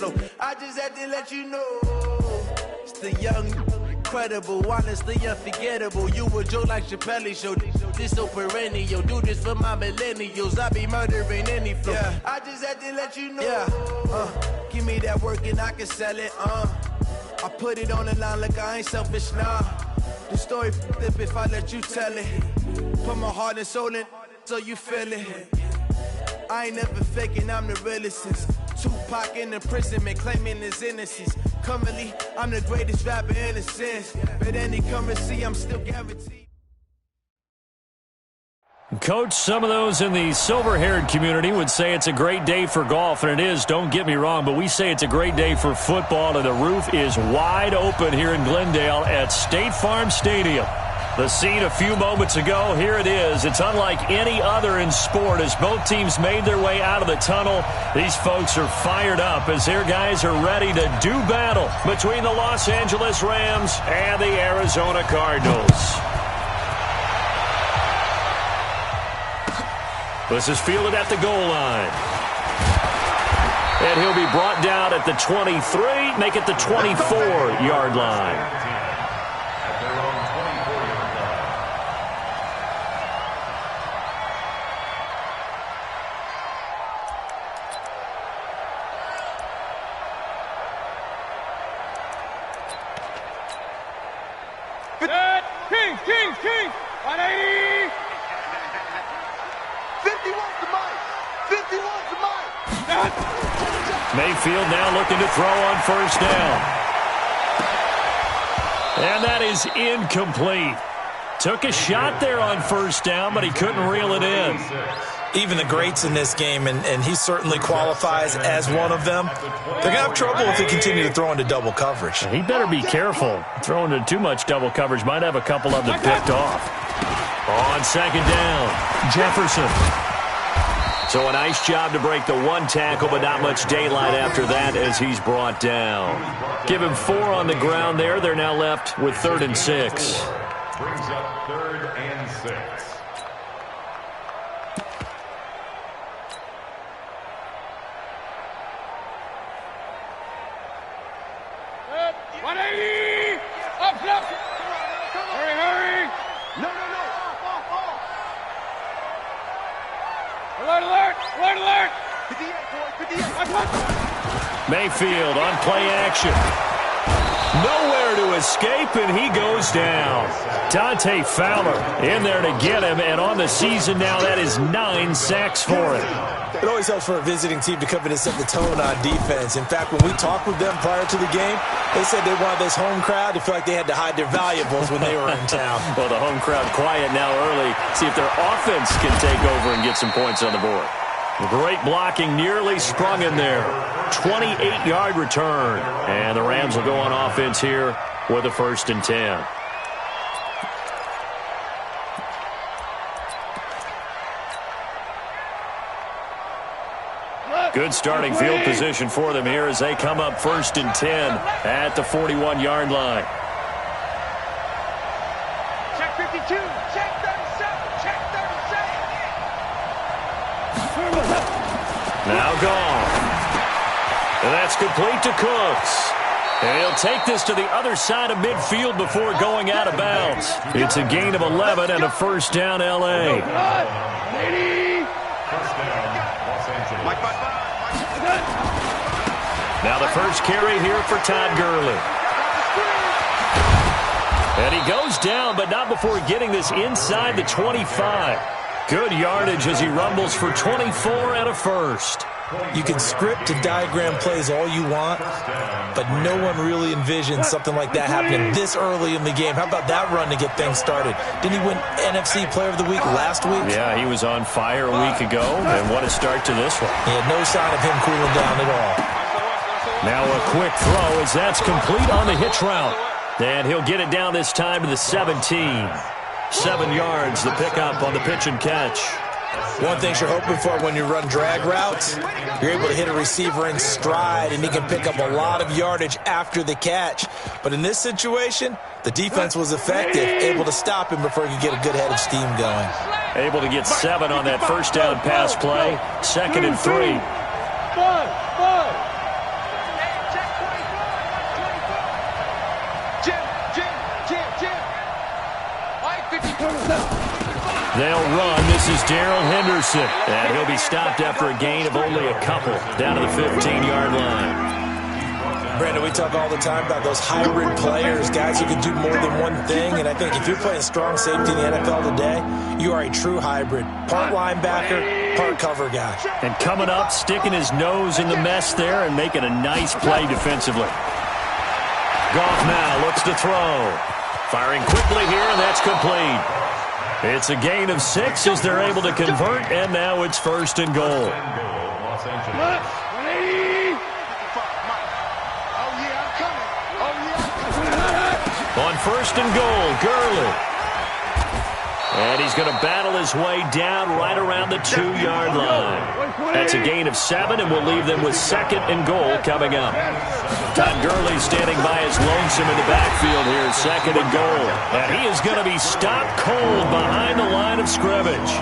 flow. I just had to let you know. It's the young, incredible, honestly unforgettable. You a joke like Chappelle Show. This so perennial. Do this for my millennials. I be murdering any flow. Yeah. I just had to let you know. Yeah. Give me that work and I can sell it. I put it on the line like I ain't selfish, nah. The story flip if I let you tell it. Put my heart and soul in so you feel it. I ain't never faking, I'm the realest since Tupac in imprisonment, claiming his innocence. Currently, I'm the greatest rapper in a sense. But any currency, I'm still guaranteed. Coach, some of those in the silver-haired community would say it's a great day for golf, and it is, don't get me wrong, but we say it's a great day for football, and the roof is wide open here in Glendale at State Farm Stadium. The scene a few moments ago, here it is. It's unlike any other in sport as both teams made their way out of the tunnel. These folks are fired up as their guys are ready to do battle between the Los Angeles Rams and the Arizona Cardinals. This is fielded at the goal line. And he'll be brought down at the 23, make it the 24-yard line. King, 180. 51's the mic. 51's the mic. Mayfield now looking to throw on first down. And that is incomplete. Took a shot there on first down, but he couldn't reel it in. Even the greats in this game, and he certainly qualifies as one of them, they're going to have trouble if they continue to throw into double coverage. He better be careful. Throwing into too much double coverage might have a couple of them picked off. On second down, Jefferson. So a nice job to break the one tackle, but not much daylight after that as he's brought down. Give him 4 on the ground there. They're now left with 3rd and 6. Brings up 3rd and 6. Mayfield on play action. Nowhere to escape, and he goes down. Dante Fowler in there to get him, and on the season now, that is 9 sacks for him. It always helps for a visiting team to come in and set the tone on defense. In fact, when we talked with them prior to the game, they said they wanted this home crowd to feel like they had to hide their valuables when they were in town. Well, the home crowd quiet now early. See if their offense can take over and get some points on the board. Great blocking, nearly sprung in there. 28-yard return. And the Rams will go on offense here with a 1st and 10. Good starting field position for them here as they come up 1st and 10 at the 41-yard line. Check 52, check 37, check 37. Now gone. And that's complete to Cooks. And he'll take this to the other side of midfield before going out of bounds. It's a gain of 11 and a 1st down, L.A. Now the first carry here for Todd Gurley. And he goes down, but not before getting this inside the 25. Good yardage as he rumbles for 24 and a 1st. You can script and diagram plays all you want, but no one really envisioned something like that happening this early in the game. How about that run to get things started? Didn't he win NFC Player of the Week last week? Yeah, he was on fire a week ago, and what a start to this one. He had no sign of him cooling down at all. Now a quick throw as that's complete on the hitch route. And he'll get it down this time to the 17. 7 yards, the pickup on the pitch and catch. One thing you're hoping for when you run drag routes, you're able to hit a receiver in stride, and he can pick up a lot of yardage after the catch. But in this situation, the defense was effective, able to stop him before he could get a good head of steam going. Able to get 7 on that first down pass play. 2nd and 3. They'll run. This is Darrell Henderson. And he'll be stopped after a gain of only a couple down to the 15-yard line. Brandon, we talk all the time about those hybrid players, guys who can do more than one thing. And I think if you're playing strong safety in the NFL today, you are a true hybrid. Part linebacker, part cover guy. And coming up, sticking his nose in the mess there and making a nice play defensively. Goff now looks to throw. Firing quickly here, and that's complete. It's a gain of 6 as they're able to convert, and now it's 1st and goal. On 1st and goal, Gurley. And he's going to battle his way down right around the 2-yard line. That's a gain of 7, and we'll leave them with 2nd and goal coming up. Todd Gurley standing by his lonesome in the backfield here, 2nd and goal. And he is going to be stopped cold behind the line of scrimmage.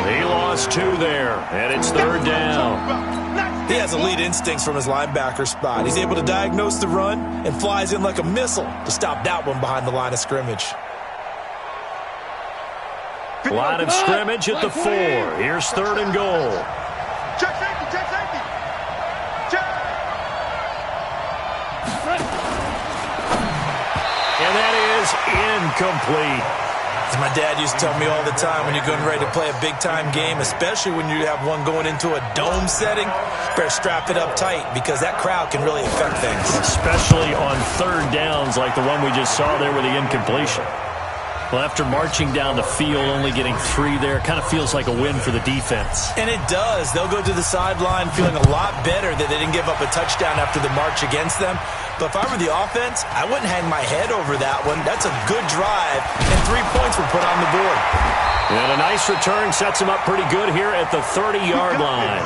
He lost 2 there, and it's 3rd down. He has elite instincts from his linebacker spot. He's able to diagnose the run and flies in like a missile to stop that one behind the line of scrimmage. Line of scrimmage at the 4. Here's 3rd and goal. Check safety, check safety. Check. And that is incomplete. As my dad used to tell me all the time, when you're getting ready to play a big-time game, especially when you have one going into a dome setting, better strap it up tight because that crowd can really affect things. Especially on 3rd downs like the one we just saw there with the incompletion. Well, after marching down the field, only getting 3 there, kind of feels like a win for the defense. And it does. They'll go to the sideline feeling a lot better that they didn't give up a touchdown after the march against them. But if I were the offense, I wouldn't hang my head over that one. That's a good drive, and 3 points were put on the board. And a nice return sets him up pretty good here at the 30-yard line.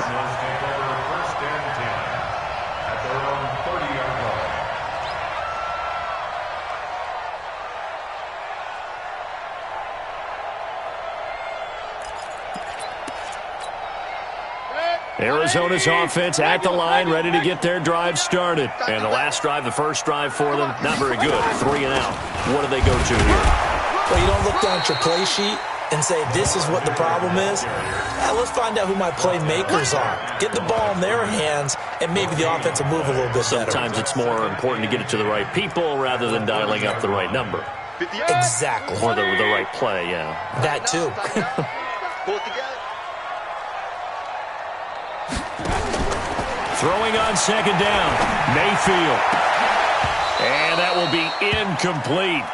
Arizona's offense at the line, ready to get their drive started. And the last drive, the first drive for them, not very good. 3 and out. What do they go to here? Well, you don't look down at your play sheet and say, this is what the problem is. Let's find out who my playmakers are. Get the ball in their hands, and maybe the offense will move a little bit better. Sometimes it's more important to get it to the right people rather than dialing up the right number. Exactly. Or the right play, yeah. That too. Pull it together. Throwing on 2nd down, Mayfield. And that will be incomplete.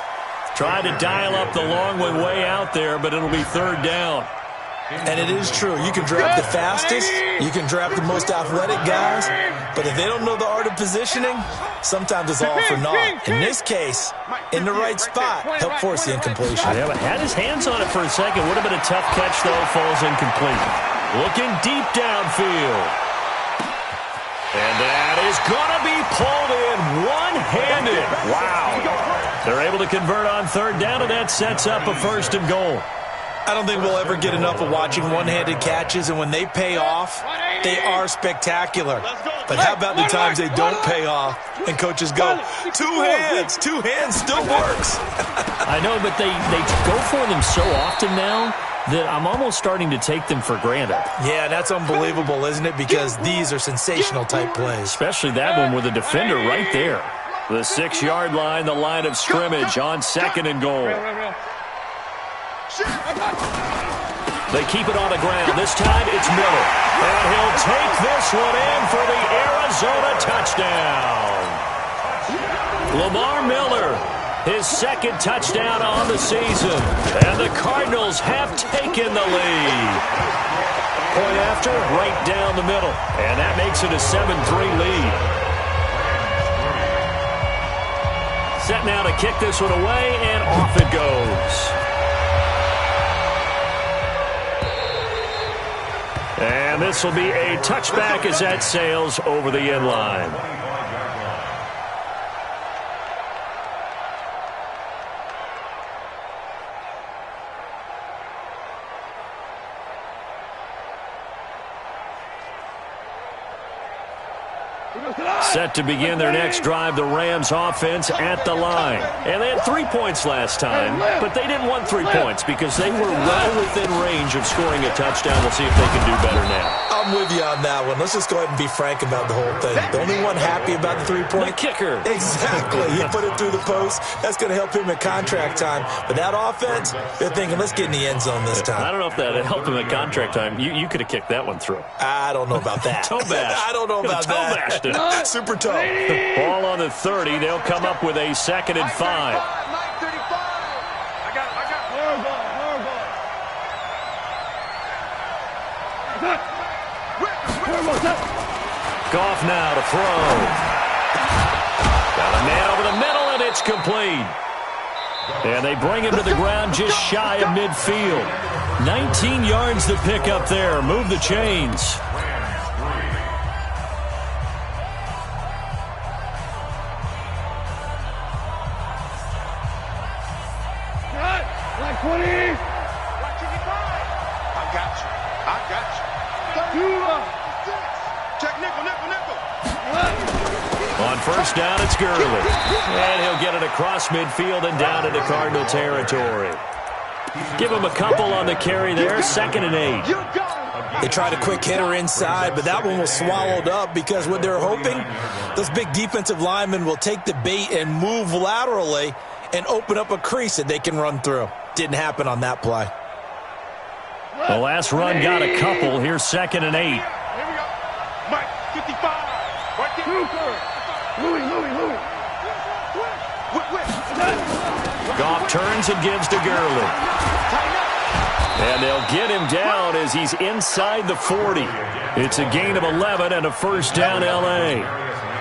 Tried to dial up the long one way out there, but it'll be 3rd down. And it is true. You can draft the fastest, you can draft the most athletic guys, but if they don't know the art of positioning, sometimes it's all for naught. In this case, in the right spot, help force the incompletion. Yeah, but had his hands on it for a second. Would have been a tough catch, though. Falls incomplete. Looking deep downfield. And that is going to be pulled in one-handed. Wow. They're able to convert on 3rd down, and that sets up a 1st and goal. I don't think we'll ever get enough of watching one-handed catches, and when they pay off, they are spectacular. But how about the times they don't pay off, and coaches go, 2 hands still works. I know, but they go for them so often now that I'm almost starting to take them for granted. Yeah, that's unbelievable, isn't it? Because these are sensational-type plays. Especially that one with the defender right there. The 6-yard line, the line of scrimmage on 2nd and goal. They keep it on the ground. This time it's Miller. And he'll take this one in for the Arizona touchdown. Lamar Miller, his 2nd touchdown on the season. And the Cardinals have taken the lead. Point after, right down the middle. And that makes it a 7-3 lead. Set now to kick this one away, and off it goes. And this will be a touchback as that sails over the end line. Set to begin their next drive, the Rams offense at the line. And they had 3 points last time, but they didn't want 3 points because they were well within range of scoring a touchdown. We'll see if they can do better now. I'm with you on that one. Let's just go ahead and be frank about the whole thing. The only one happy about the 3-point? The kicker. Exactly. He put it through the post. That's going to help him at contract time. But that offense, they're thinking, let's get in the end zone this time. I don't know if that helped him at contract time. You could have kicked that one through. I don't know about that. Toe bash. I don't know about toe that. Bashed it. Super toe. Ball on the 30. They'll come up with a 2nd and 5. Goff now to throw. Got a man over the middle, and it's complete. And they bring him to the ground just shy of midfield. 19 yards to pick up there. Move the chains. Like 20. I got you. Check nickel. On first down, it's Gurley. And he'll get it across midfield and down into Cardinal territory. Give him a couple on the carry there. 2nd and 8. They tried a quick hitter inside, but that one was swallowed up because what they're hoping, those big defensive linemen will take the bait and move laterally and open up a crease that they can run through. Didn't happen on that play. The last run got a couple. Here's 2nd and 8. Here we go. Mike, 55. Right there. Louis. Goff turns and gives to Gurley. And they'll get him down as he's inside the 40. It's a gain of 11 and a first down, L.A.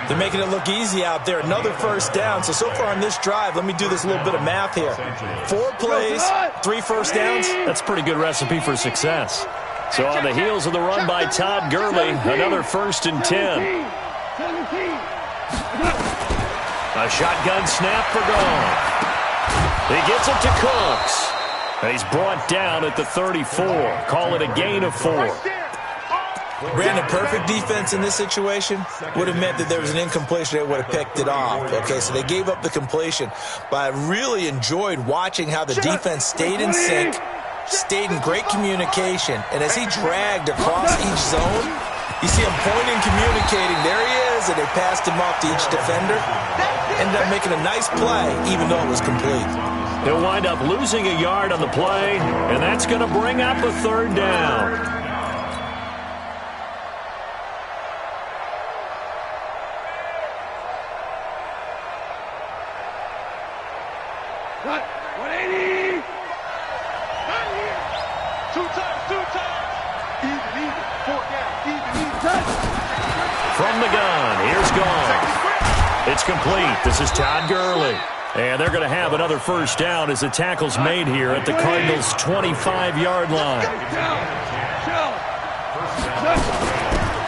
They're making it look easy out there. Another first down. So far on this drive, let me do this little bit of math here. 4 plays, 3 first downs. That's a pretty good recipe for success. So on the heels of the run by Todd Gurley, another 1st and 10. A shotgun snap for Goff. He gets it to Cooks. He's brought down at the 34. Call it a gain of 4. Brandon, perfect defense in this situation would have meant that there was an incompletion that would have picked it off. Okay, so they gave up the completion. But I really enjoyed watching how the defense stayed in sync, stayed in great communication, and as he dragged across each zone, you see him pointing, communicating. There he is, and they passed him off to each defender. Ended up making a nice play, even though it was complete. He'll wind up losing a yard on the play, and that's going to bring up a 3rd down. From the gun, here's Goff. It's complete. This is Todd Gurley. And they're going to have another first down as the tackle's made here at the Cardinals' 25-yard line.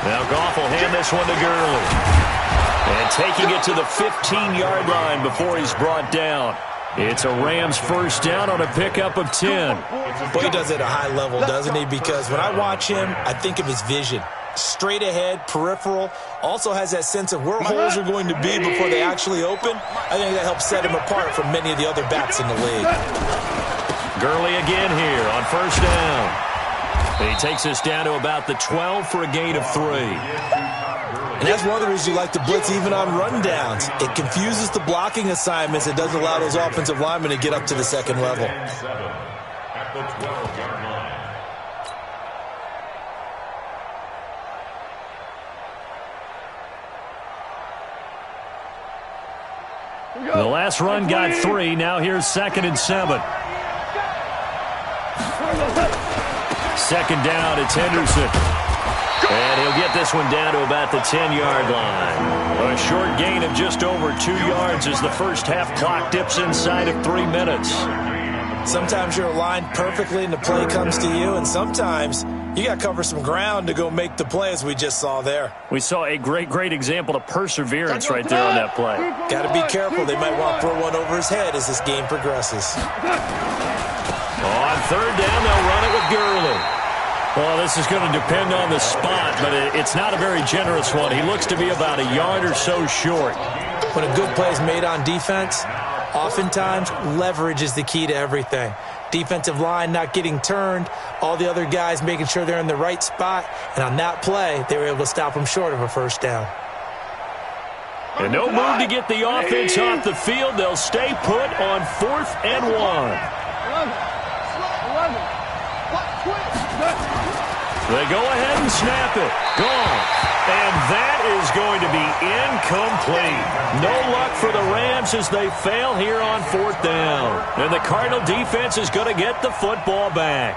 Now Goff will hand this one to Gurley. And taking it to the 15-yard line before he's brought down. It's a Rams first down on a pickup of 10. Boy, he does it at a high level, doesn't he? Because when I watch him, I think of his vision. Straight ahead, peripheral, also has that sense of where holes are going to be before they actually open. I think that helps set him apart from many of the other backs in the league. Gurley again here on first down. And he takes us down to about the 12 for a gain of 3. And that's one of the reasons you like to blitz even on rundowns. It confuses the blocking assignments. It doesn't allow those offensive linemen to get up to the second level. At the 12-yard line. The last run got 3. Now here's 2nd and 7. 2nd down, it's Henderson. And he'll get this one down to about the 10-yard line. A short gain of just over 2 yards as the first half clock dips inside of 3 minutes. Sometimes you're aligned perfectly and the play comes to you, and sometimes you got to cover some ground to go make the play, as we just saw there. We saw a great example of perseverance right there on that play. Got to be careful. They might want to throw one over his head as this game progresses. On 3rd down, they'll run it with Gurley. Well, this is going to depend on the spot, but it's not a very generous one. He looks to be about a yard or so short. When a good play is made on defense, oftentimes leverage is the key to everything. Defensive line not getting turned, all the other guys making sure they're in the right spot, and on that play, they were able to stop them short of a first down. And no move to get the offense off the field. They'll stay put on 4th and 1. They go ahead and snap it. Gone. And that is going to be incomplete. No luck for the Rams as they fail here on 4th down. And the Cardinal defense is going to get the football back.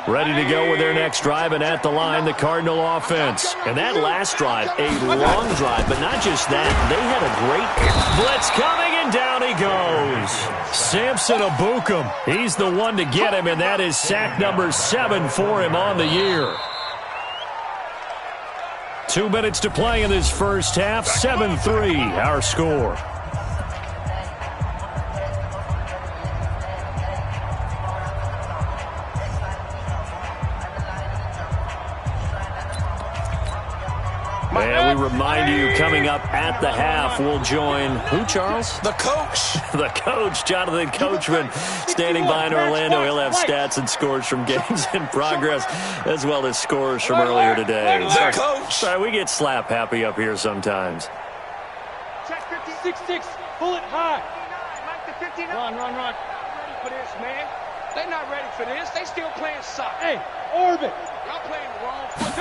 Ready to go with their next drive, and at the line, the Cardinal offense. And that last drive, a long drive, but not just that. They had a great blitz coming, and down he goes. Samson Abukum, he's the one to get him, and that is sack number 7 for him on the year. 2 minutes to play in this first half, 7-3 our score. And we remind you, coming up at the half, we'll join who, Charles? The coach. The coach, Jonathan Coachman, standing by in Orlando. He'll have stats and scores from games in progress, as well as scores from earlier today. The coach. Sorry, we get slap happy up here sometimes. Check 56, pull it high. 59, Mike, the 59. Run. Ready for this, man. They're not ready for this. They still playing soccer. Hey, orbit. Y'all playing the wrong foot.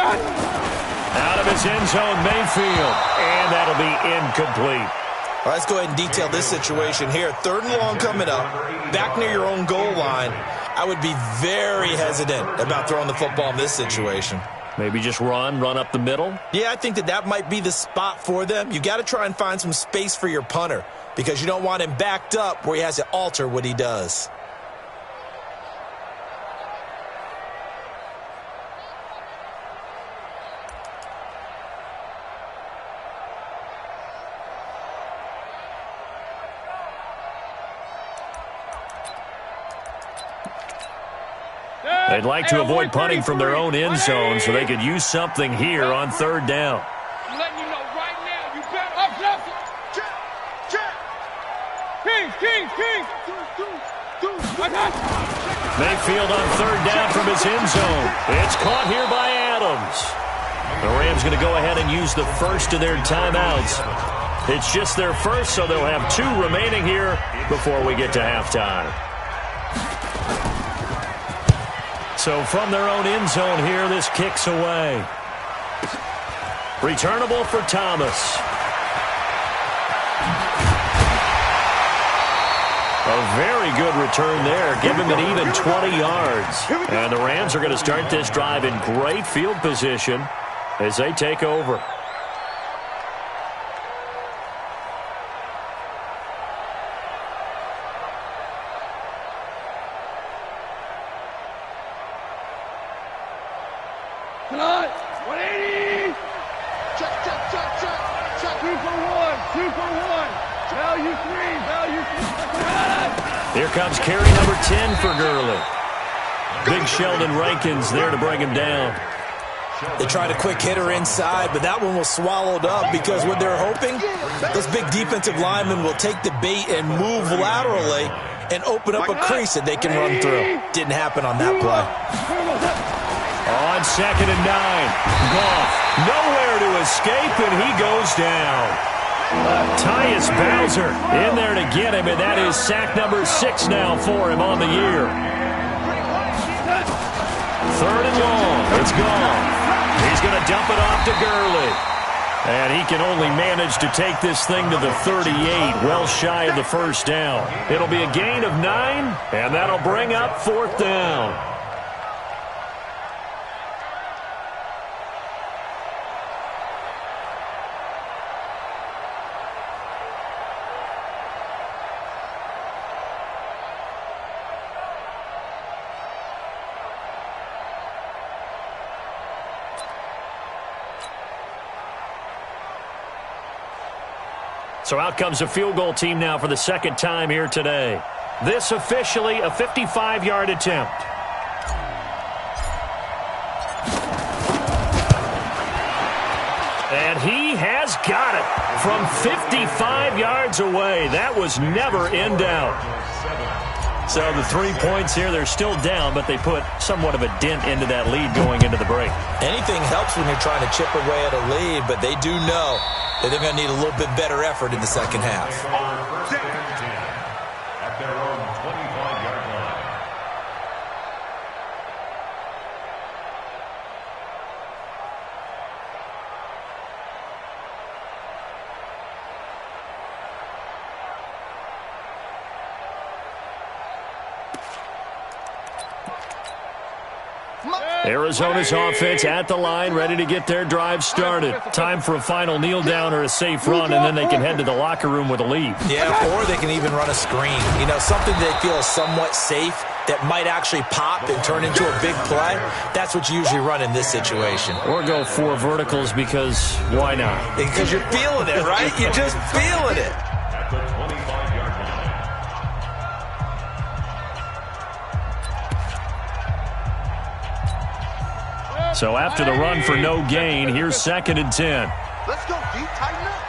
Out of his end zone, Mayfield, and that'll be incomplete. All right, let's go ahead and detail this situation here. 3rd and long coming up, back near your own goal line. I would be very hesitant about throwing the football in this situation. Maybe just run up the middle? Yeah, I think that might be the spot for them. You got to try and find some space for your punter because you don't want him backed up where he has to alter what he does. They'd like to avoid punting from their own end zone so they could use something here on 3rd down. I'm letting you know right now, you better up left. Check. King. I got you. Mayfield on 3rd down from his end zone. It's caught here by Adams. The Rams going to go ahead and use the first of their timeouts. It's just their first, so they'll have 2 remaining here before we get to halftime. So from their own end zone here, this kicks away. Returnable for Thomas. A very good return there. Give him an even 20 yards. And the Rams are going to start this drive in great field position as they take over. Tonight, 180. Check. 2 for 1. Value 3. Here comes carry number 10 for Gurley. Big Sheldon Rankins there to bring him down. They tried a quick hitter inside, but that one was swallowed up because what they're hoping, those big defensive linemen will take the bait and move laterally and open up a crease that they can run through. Didn't happen on that play. On 2nd and 9, Goff nowhere to escape, and he goes down. Tyus Bowser in there to get him, and that is sack number 6 now for him on the year. 3rd and long, it's gone. He's going to dump it off to Gurley. And he can only manage to take this thing to the 38, well shy of the first down. It'll be a gain of 9, and that'll bring up 4th down. So out comes a field goal team now for the 2nd time here today. This officially a 55-yard attempt. And he has got it from 55 yards away. That was never in doubt. So the 3 points here, they're still down, but they put somewhat of a dent into that lead going into the break. Anything helps when you're trying to chip away at a lead, but they do know that they're going to need a little bit better effort in the second half. At their own 25-yard line. Arizona's offense at the line, ready to get their drive started. Time for a final kneel down or a safe run, and then they can head to the locker room with a lead. Yeah, or they can even run a screen. You know, something they feel is somewhat safe that might actually pop and turn into a big play. That's what you usually run in this situation. Or go 4 verticals because why not? Because you're feeling it, right? You're just feeling it. At the 25-yard line. So after the run for no gain, here's 2nd and 10. Let's go deep, tighten up.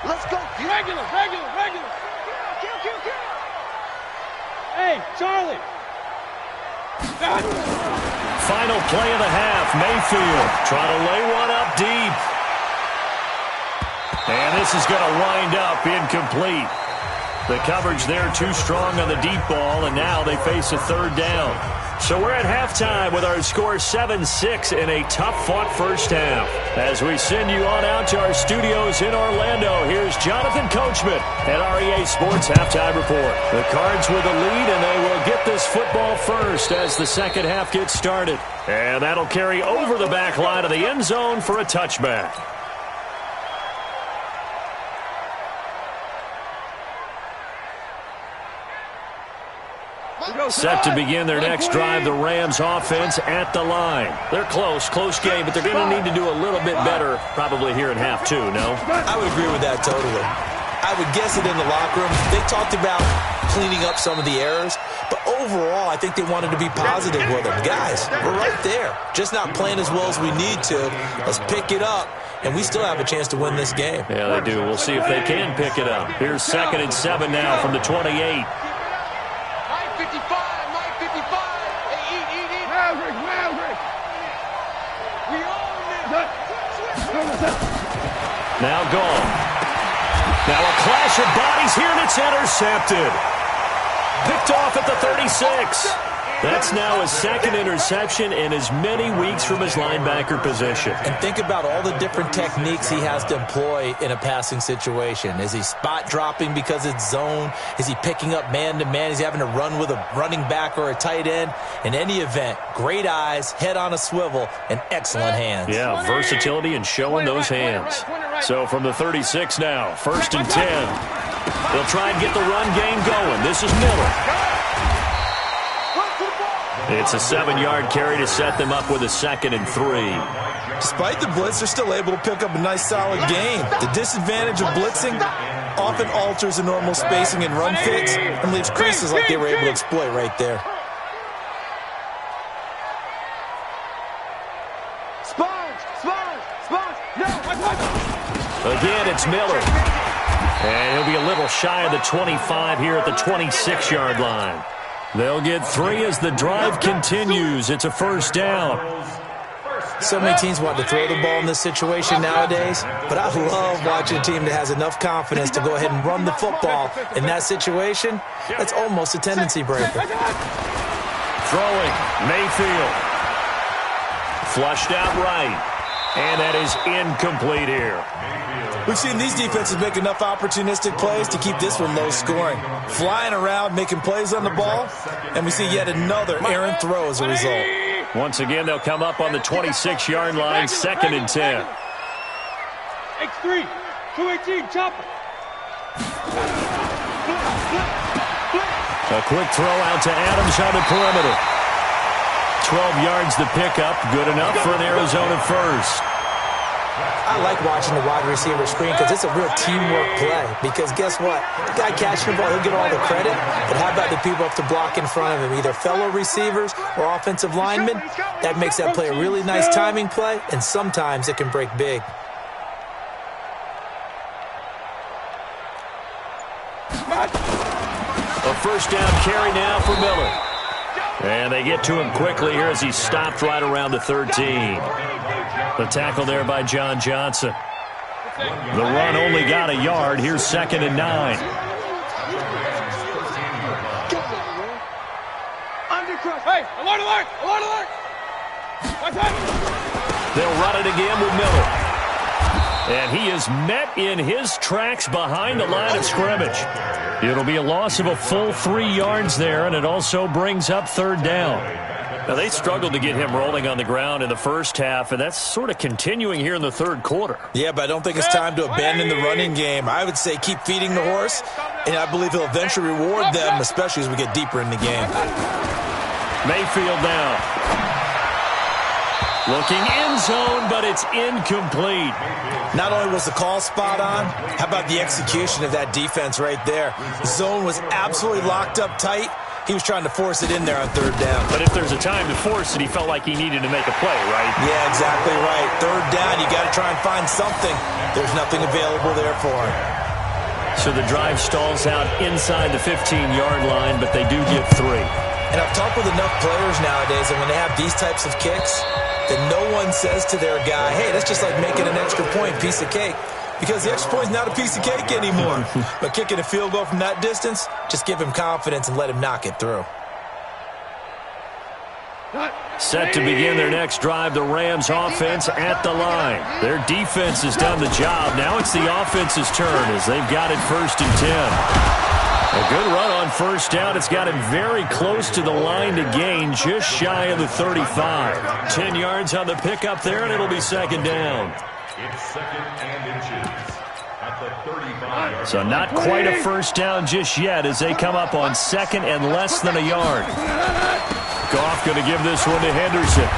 Let's go deep. Regular. Hey, Charlie. Final play of the half. Mayfield trying to lay one up deep. And this is going to wind up incomplete. The coverage there too strong on the deep ball, and now they face a 3rd down. So we're at halftime with our score 7-6 in a tough-fought first half. As we send you on out to our studios in Orlando, here's Jonathan Coachman at REA Sports Halftime Report. The Cards with the lead, and they will get this football first as the second half gets started. And that'll carry over the back line of the end zone for a touchback. Set to begin their next drive, the Rams offense at the line. They're close game, but they're going to need to do a little bit better probably here in half 2, no? I would agree with that totally. I would guess it in the locker room. They talked about cleaning up some of the errors, but overall, I think they wanted to be positive with them. Guys, we're right there. Just not playing as well as we need to. Let's pick it up, and we still have a chance to win this game. Yeah, they do. We'll see if they can pick it up. Here's 2nd and 7 now from the 28. Now gone. Now a clash of bodies here, and it's intercepted. Picked off at the 36. That's now his 2nd interception in as many weeks from his linebacker position. And think about all the different techniques he has to employ in a passing situation. Is he spot dropping because it's zone? Is he picking up man-to-man? Is he having to run with a running back or a tight end? In any event, great eyes, head on a swivel, and excellent hands. Yeah, versatility and showing those hands. So from the 36 now, 1st and 10. They'll try and get the run game going. This is Miller. It's a 7-yard carry to set them up with a 2nd and 3. Despite the blitz, they're still able to pick up a nice, solid gain. The disadvantage of blitzing often alters the normal spacing and run fits and leaves creases like they were able to exploit right there. Again, it's Miller. And he'll be a little shy of the 25 here at the 26-yard line. They'll get 3 as the drive continues. It's a 1st down. So many teams want to throw the ball in this situation nowadays, but I love watching a team that has enough confidence to go ahead and run the football. In that situation, that's almost a tendency breaker. Throwing, Mayfield. Flushed out right. And that is incomplete here. We've seen these defenses make enough opportunistic plays to keep this one low scoring. Flying around, making plays on the ball, and we see yet another errant throw as a result. Once again, they'll come up on the 26-yard line, 2nd and 10. X3, 218, chopper. A quick throw out to Adams on the perimeter. 12 yards the pickup, good enough for an Arizona first. I like watching the wide receiver screen because it's a real teamwork play. Because guess what? The guy catching the ball, he'll get all the credit. But how about the people up to block in front of him, either fellow receivers or offensive linemen? That makes that play a really nice timing play, and sometimes it can break big. A first down carry now for Miller. And they get to him quickly here as he's stopped right around the 13. The tackle there by John Johnson. The run only got a yard. Here's 2nd and 9. Hey, alert, alert, alert, alert. They'll run it again with Miller. And he is met in his tracks behind the line of scrimmage. It'll be a loss of a full 3 yards there, and it also brings up 3rd down. Now, they struggled to get him rolling on the ground in the first half, and that's sort of continuing here in the 3rd quarter. Yeah, but I don't think it's time to abandon the running game. I would say keep feeding the horse, and I believe he'll eventually reward them, especially as we get deeper in the game. Mayfield now. Looking end zone, but it's incomplete. Not only was the call spot on, how about the execution of that defense right there? The zone was absolutely locked up tight. He was trying to force it in there on 3rd down. But if there's a time to force it, he felt like he needed to make a play, right? Yeah, exactly right. 3rd down, you got to try and find something. There's nothing available there for him. So the drive stalls out inside the 15-yard line, but they do get 3. And I've talked with enough players nowadays, and when they have these types of kicks, that no one says to their guy, hey, that's just like making an extra point, piece of cake. Because the extra point is not a piece of cake anymore. But kicking a field goal from that distance, just give him confidence and let him knock it through. Set to begin their next drive, the Rams offense at the line. Their defense has done the job. Now it's the offense's turn as they've got it 1st and 10. A good run on 1st down. It's got him very close to the line to gain, just shy of the 35. 10 yards on the pickup there, and it'll be 2nd down. It's 2nd and inches at the 35. So not quite a 1st down just yet as they come up on 2nd and less than a yard. Goff going to give this one to Henderson.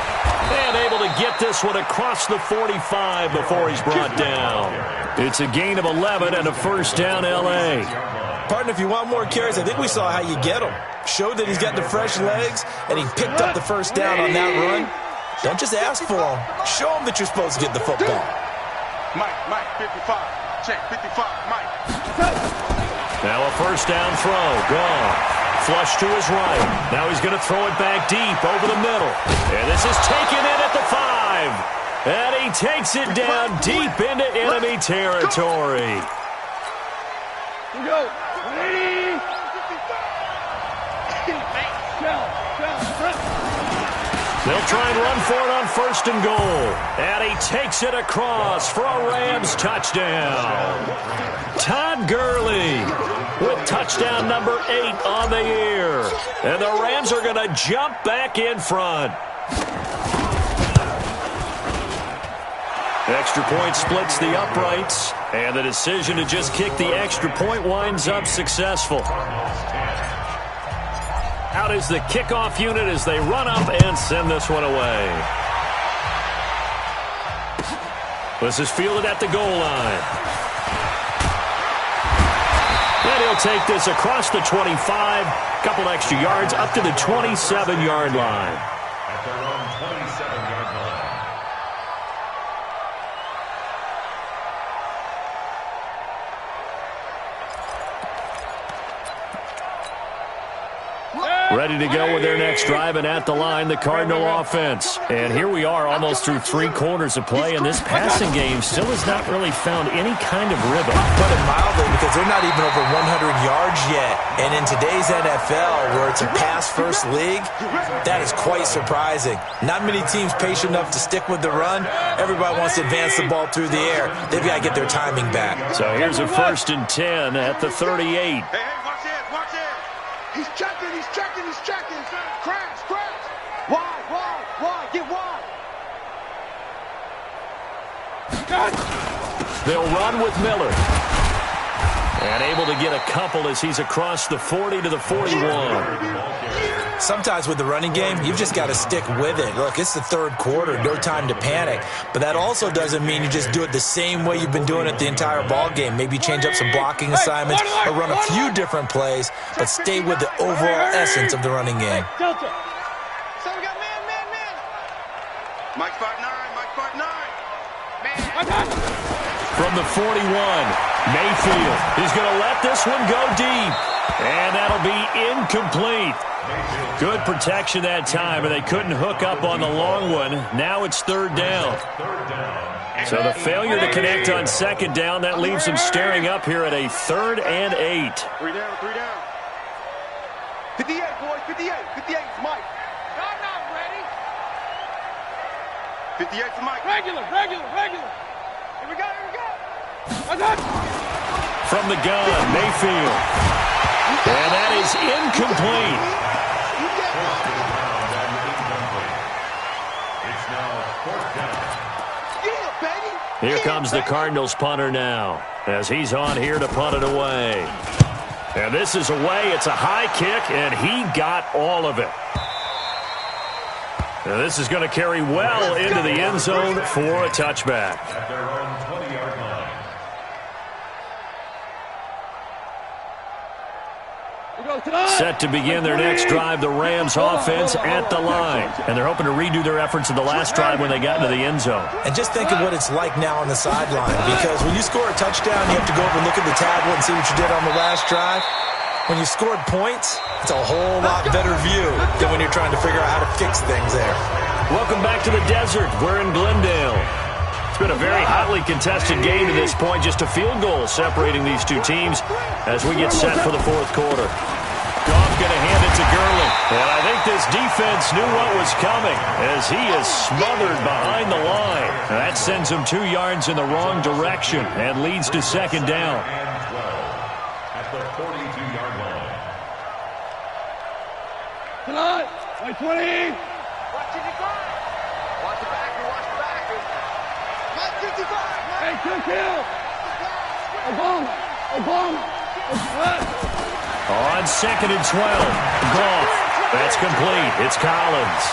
And able to get this one across the 45 before he's brought down. It's a gain of 11 and a 1st down L.A. Partner, if you want more carries, I think we saw how you get them. Showed that he's got the fresh legs, and he picked up the 1st down on that run. Don't just ask for them. Show them that you're supposed to get the football. Mike, 55. Check, 55, Mike. Now a 1st down throw. Gone. Flush to his right. Now he's going to throw it back deep over the middle. And this is taken in at the 5. And he takes it down deep into enemy territory. Here we go. 180. They'll try and run for it on 1st and goal. And he takes it across for a Rams touchdown. Todd Gurley with touchdown number 8 on the year. And the Rams are going to jump back in front. Extra point splits the uprights. And the decision to just kick the extra point winds up successful. Out is the kickoff unit as they run up and send this one away. This is fielded at the goal line. And he'll take this across the 25, couple extra yards up to the 27-yard line. At their own 27-yard line. Ready to go with their next drive, and at the line, the Cardinal offense. And here we are almost through 3 quarters of play, and this passing game still has not really found any kind of rhythm. Put it mildly, because they're not even over 100 yards yet. And in today's NFL, where it's a pass-first league, that is quite surprising. Not many teams patient enough to stick with the run. Everybody wants to advance the ball through the air. They've got to get their timing back. So here's a 1st and 10 at the 38. Hey, watch it, watch it. He's checking, he's checking, he's checking. Crash, crash. Wide, get wide. They'll run with Miller. And able to get a couple as he's across the 40 to the 41. Sometimes with the running game, you've just got to stick with it. Look, it's the 3rd quarter, no time to panic. But that also doesn't mean you just do it the same way you've been doing it the entire ball game. Maybe change up some blocking assignments or run a few different plays, but stay with the overall essence of the running game. Delta. So we got man. Mike 5'9", Mike 5'9". Man. From the 41, Mayfield is going to let this one go deep. And that'll be incomplete. Good protection that time, and they couldn't hook up on the long one. Now it's third down. So the failure to connect on second down, that leaves them staring up here at a 3rd and 8. 3 down, 3 down. 58, boys, 58. 58's Mike. I'm not ready. 58's Mike. Regular. Here we go. From the gun, Mayfield. And that is incomplete. It's now 4th down. Yeah, baby. Here comes the Cardinals punter now, as he's on here to punt it away. And this is away. It's a high kick, and he got all of it. Now this is going to carry well into the end zone for a touchback. At their own 20-yard line. Set to begin their next drive, the Rams offense at the line. And they're hoping to redo their efforts in the last drive when they got into the end zone. And just think of what it's like now on the sideline, because when you score a touchdown, you have to go over and look at the tablet and see what you did on the last drive. When you scored points, it's a whole lot better view than when you're trying to figure out how to fix things there. Welcome back to the desert. We're in Glendale. It's been a very hotly contested game to this point. Just a field goal separating these two teams as we get set for the fourth quarter. Goff going to hand it to Gurley. And I think this defense knew what was coming as he is smothered behind the line. And that sends him 2 yards in the wrong direction and leads to second down. And 12 at the 42-yard line. Tonight, 20. Watch it, watch the backer. Mike 55. Hey, kill. Obama. On 2nd and 12, Goff. That's complete. It's Collins.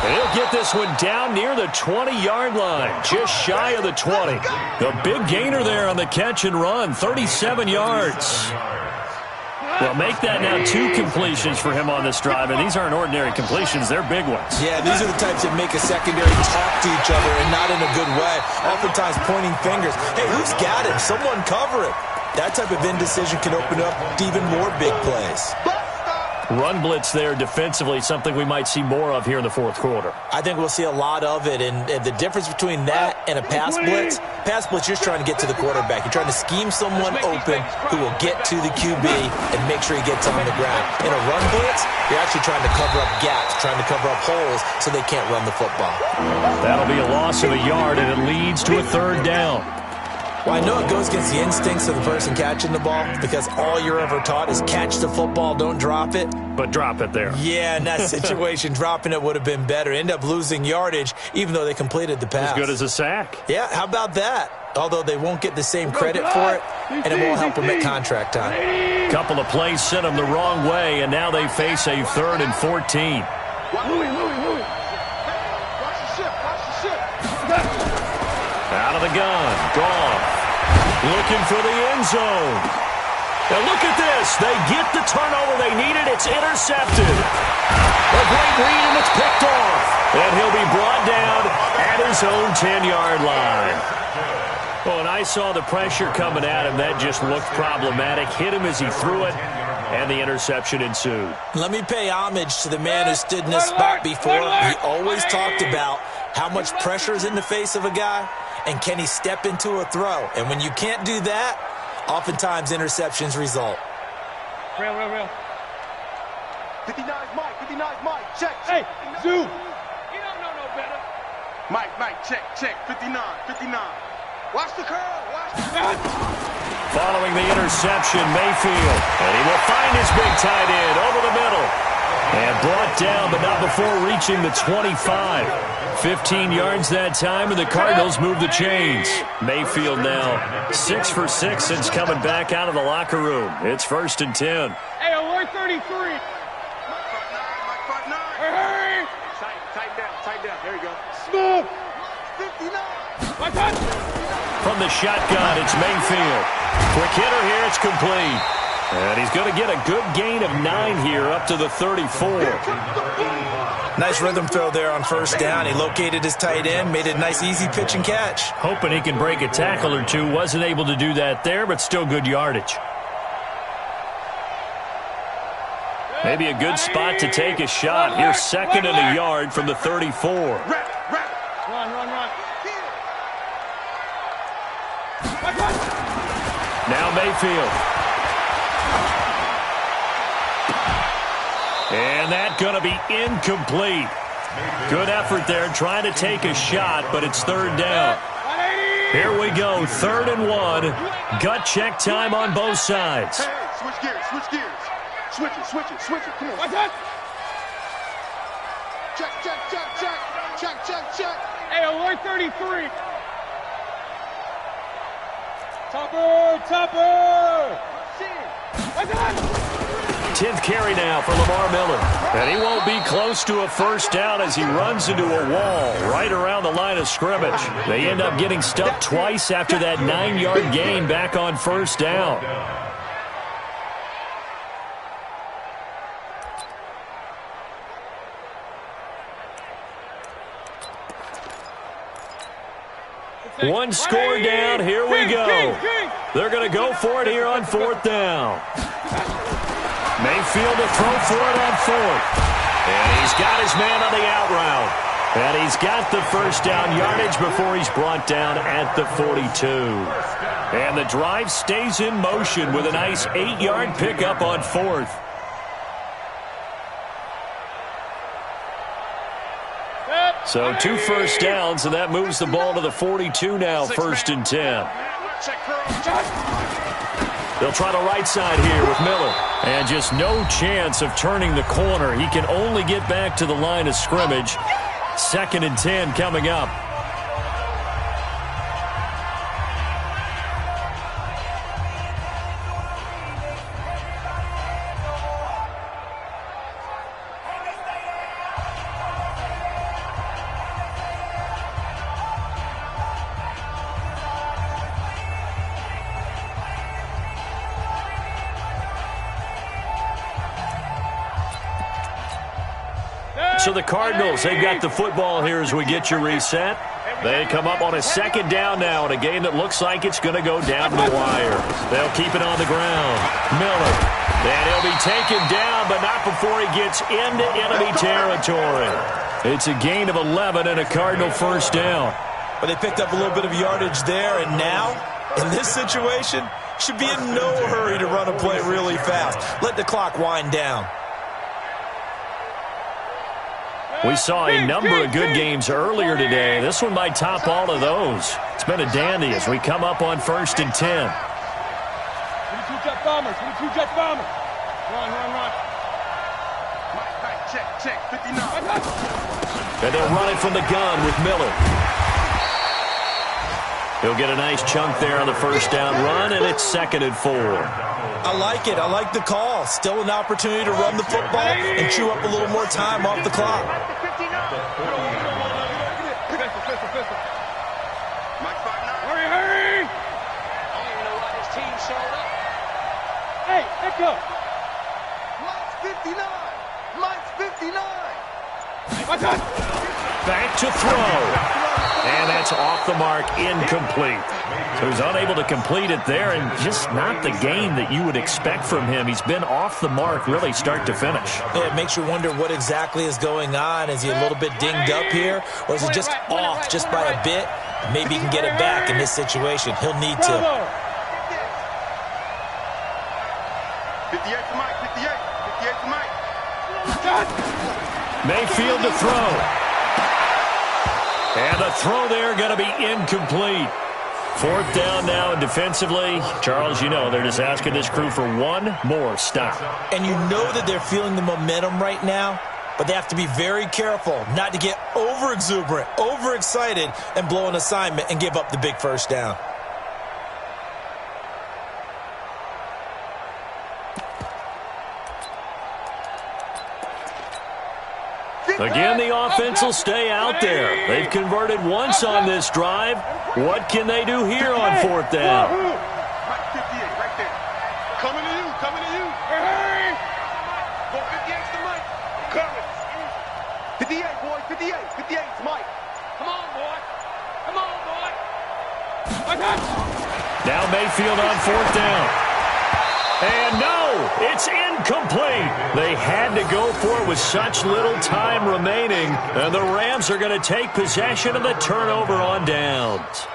He'll get this one down near the 20-yard line, just shy of the 20. A big gainer there on the catch and run, 37 yards. Well, make that now 2 completions for him on this drive, and these aren't ordinary completions. They're big ones. Yeah, these are the types that make a secondary talk to each other, and not in a good way. Oftentimes pointing fingers. Hey, who's got him? Someone cover it. That type of indecision can open up to even more big plays. Run blitz there defensively, something we might see more of here in the fourth quarter. I think we'll see a lot of it, and the difference between that and a pass blitz, you're just trying to get to the quarterback. You're trying to scheme someone open who will get to the QB and make sure he gets on the ground. In a run blitz, you're actually trying to cover up gaps, trying to cover up holes so they can't run the football. That'll be a loss of a yard, and it leads to a 3rd down. Well, I know it goes against the instincts of the person catching the ball because all you're ever taught is catch the football, don't drop it. But drop it there. Yeah, in that situation, dropping it would have been better. End up losing yardage, even though they completed the pass. As good as a sack. Yeah, how about that? Although they won't get the same credit for it, and it won't help them at contract time. Couple of plays sent them the wrong way, and now they face a 3rd and 14. Louis. Out of the gun, Goff. Looking for the end zone. Now look at this. They get the turnover they needed. It's intercepted. A great read, and it's picked off. And he'll be brought down at his own 10-yard line. Well, when I saw the pressure coming at him, that just looked problematic. Hit him as he threw it, and the interception ensued. Let me pay homage to the man who stood in this spot before. He always talked about how much pressure is in the face of a guy, and can he step into a throw? And when you can't do that, oftentimes interceptions result. Real. 59's Mike, check. Hey, Zoo. You don't know no better. Mike, check. 59. Watch the curl. Following the interception, Mayfield. And he will find his big tight end over the middle. And brought down, but not before reaching the 25. 15 yards that time, and the Cardinals move the chains. Mayfield now 6 for 6 since coming back out of the locker room. It's 1st and 10. Hey, alert 33. Mike front 9. Hurry. Tighten down. There you go. Smooth. 59. My touch. From the shotgun, it's Mayfield. Quick hitter here, it's complete. And he's going to get a good gain of 9 here up to the 34. Nice rhythm throw there on first down. He located his tight end, made it a nice easy pitch and catch. Hoping he can break a tackle or two. Wasn't able to do that there, but still good yardage. Maybe a good spot to take a shot. Here's second and a yard from the 34. Run. Now Mayfield. And that's going to be incomplete. Good effort there trying to take a shot, but it's third down. Here we go, 3rd and 1. Gut check time on both sides. Hey, switch gears. Switch it. Come on. Check. Hey, alert 33. Topper. 10th carry now for Lamar Miller. And he won't be close to a first down as he runs into a wall right around the line of scrimmage. They end up getting stuck twice after that 9-yard gain back on first down. One score down. Here we go. They're going to go for it here on 4th down. Mayfield to throw for it on 4th. And he's got his man on the out route. And he's got the first down yardage before he's brought down at the 42. And the drive stays in motion with a nice 8-yard pickup on 4th. So 2 first downs, and that moves the ball to the 42 now, 1st and 10. They'll try the right side here with Miller. And just no chance of turning the corner. He can only get back to the line of scrimmage. 2nd and 10 coming up. So the Cardinals, they've got the football here as we get you reset. They come up on a 2nd down now in a game that looks like it's going to go down to the wire. They'll keep it on the ground. Miller. And he'll be taken down, but not before he gets into enemy territory. It's a gain of 11 and a Cardinal first down. But they picked up a little bit of yardage there, and now, in this situation, should be in no hurry to run a play really fast. Let the clock wind down. We saw a number of good games earlier today. This one might top all of those. It's been a dandy as we come up on 1st and 10. 22 jet bombers. Run. Check, 59. And they'll run it from the gun with Miller. He'll get a nice chunk there on the first down run, and it's 2nd and 4. I like it. I like the call. Still an opportunity to run the football and chew up a little more time off the clock. Hurry! I don't even know why this team showed up. Hey, let's go. Mike's 59. Back to throw. And that's off the mark, incomplete. So he's unable to complete it there, and just not the game that you would expect from him. He's been off the mark really start to finish. Yeah, it makes you wonder what exactly is going on. Is he a little bit dinged up here, or is it just off just by a bit? Maybe he can get it back in this situation. He'll need to. 58 for Mike, 58 for Mike. Mayfield to throw. And the throw there going to be incomplete. 4th down now, and defensively, Charles, you know, they're just asking this crew for one more stop. And you know that they're feeling the momentum right now, but they have to be very careful not to get over-exuberant, over-excited, and blow an assignment and give up the big first down. Again, the offense will stay out there. They've converted once on this drive. What can they do here on 4th down? Mike 58, right there. Coming to you, coming to you. Hey! Go 58's the Mike. Coming. 58, boy, 58. 58's Mike. Come on, boy. Come on, boy. Now Mayfield on 4th down. And no, it's incomplete. They had to go for it with such little time remaining. And the Rams are going to take possession of the turnover on downs.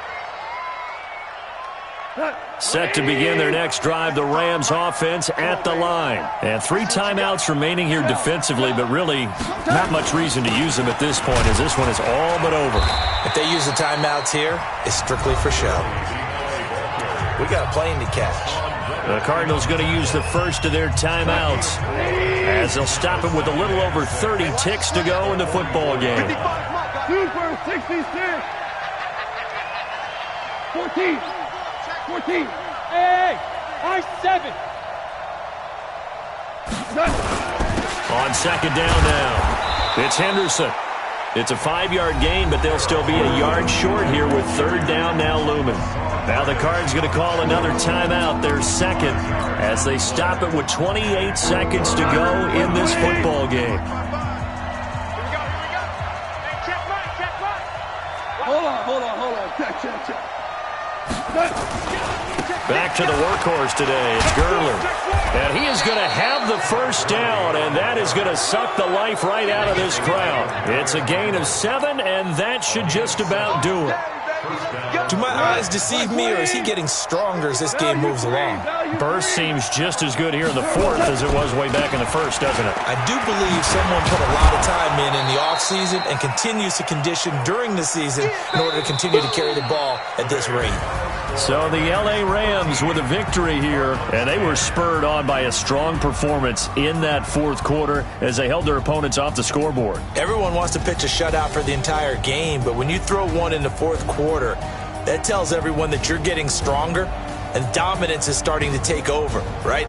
Set to begin their next drive, the Rams offense at the line. And 3 timeouts remaining here defensively, but really not much reason to use them at this point as this one is all but over. If they use the timeouts here, it's strictly for show. We got a plane to catch. The Cardinals going to use the first of their timeouts as they'll stop it with a little over 30 ticks to go in the football game. 66. 14. 14. Hey, I 7. On 2nd down now, it's Henderson. It's a 5-yard gain, but they'll still be a yard short here with 3rd down now looming. Now the Cards going to call another timeout, their second, as they stop it with 28 seconds to go in this football game. Here we go. Hey, check Mike. Hold on. Check. Back to the workhorse today. It's Gurley. And he is going to have the first down, and that is going to suck the life right out of this crowd. It's a gain of 7, and that should just about do it. Do my eyes deceive me, or is he getting stronger as this game moves along? Burst seems just as good here in the 4th as it was way back in the 1st, doesn't it? I do believe someone put a lot of time in the offseason and continues to condition during the season in order to continue to carry the ball at this rate. So the L.A. Rams with a victory here, and they were spurred on by a strong performance in that 4th quarter as they held their opponents off the scoreboard. Everyone wants to pitch a shutout for the entire game, but when you throw one in the 4th quarter, that tells everyone that you're getting stronger and dominance is starting to take over, right?